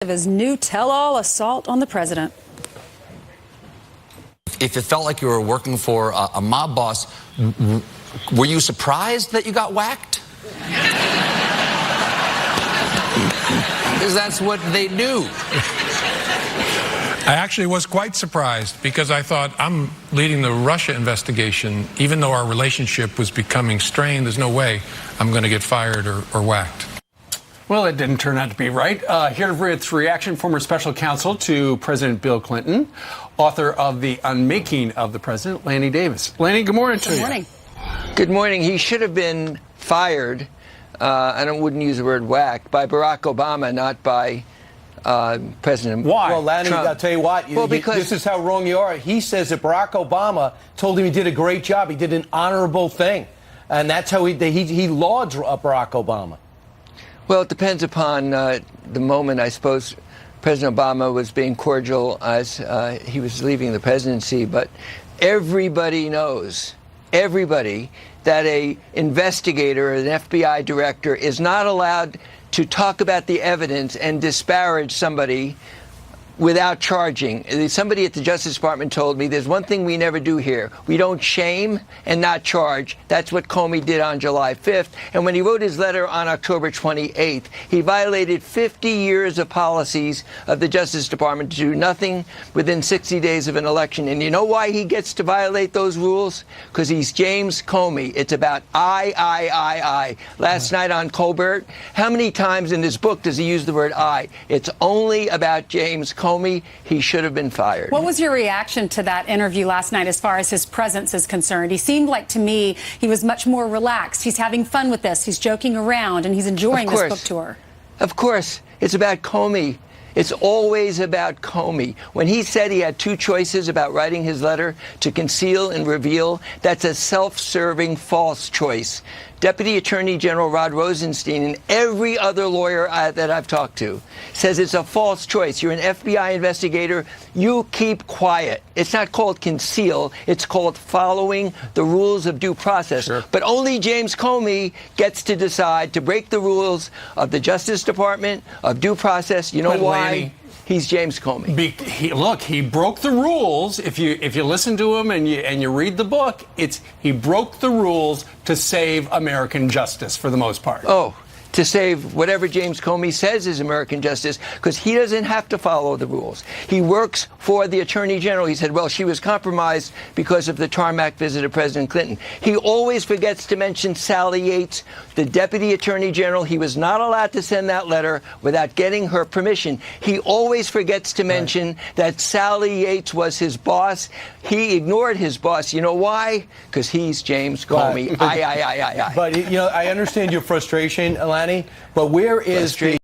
Of his new tell-all assault on the president. If it felt like you were working for a mob boss, were you surprised that you got whacked? Because that's what they do. I actually was quite surprised because I thought I'm leading the Russia investigation. Even though our relationship was becoming strained, there's no way I'm going to get fired or whacked. Well, it didn't turn out to be right. Here for its reaction, former special counsel to President Bill Clinton, author of The Unmaking of the President, Lanny Davis. Lanny, good morning to you. Good morning. Good morning. He should have been fired, I wouldn't use the word whacked, by Barack Obama, not by President Why? Well, Lanny, Trump. I'll tell you what. Well, because this is how wrong you are. He says that Barack Obama told him he did a great job. He did an honorable thing. And that's how he lauds Barack Obama. Well, it depends upon the moment. I suppose President Obama was being cordial as he was leaving the presidency, but everybody knows, that a investigator, an FBI director, is not allowed to talk about the evidence and disparage somebody without charging. Somebody at the Justice Department told me there's one thing we never do here. We don't shame and not charge. That's what Comey did on July 5th. And when he wrote his letter on October 28th, he violated 50 years of policies of the Justice Department to do nothing within 60 days of an election. And you know why he gets to violate those rules? Because he's James Comey. It's about I. Last night on Colbert, how many times in this book does he use the word I? It's only about James Comey. He should have been fired. What was your reaction to that interview last night as far as his presence is concerned? He seemed like, to me, he was much more relaxed. He's having fun with this. He's joking around, and he's enjoying this book tour. Of course. It's about Comey. It's always about Comey. When he said he had two choices about writing his letter, to conceal and reveal, that's a self-serving false choice. Deputy Attorney General Rod Rosenstein and every other lawyer that I've talked to says it's a false choice. You're an FBI investigator. You keep quiet. It's not called conceal. It's called following the rules of due process. Sure. But only James Comey gets to decide to break the rules of the Justice Department, of due process. You know why? Lanny, he's James Comey. Look, he broke the rules. If you listen to him and you read the book, he broke the rules to save American justice for the most part. Oh, to save whatever James Comey says is American justice, because he doesn't have to follow the rules. He works for the Attorney General. He said, well, she was compromised because of the tarmac visit of President Clinton. He always forgets to mention Sally Yates, the Deputy Attorney General. He was not allowed to send that letter without getting her permission. He always forgets to mention that Sally Yates was his boss. He ignored his boss. You know why? Because he's James Comey. But, you know, I understand your frustration, Lanny, but where is the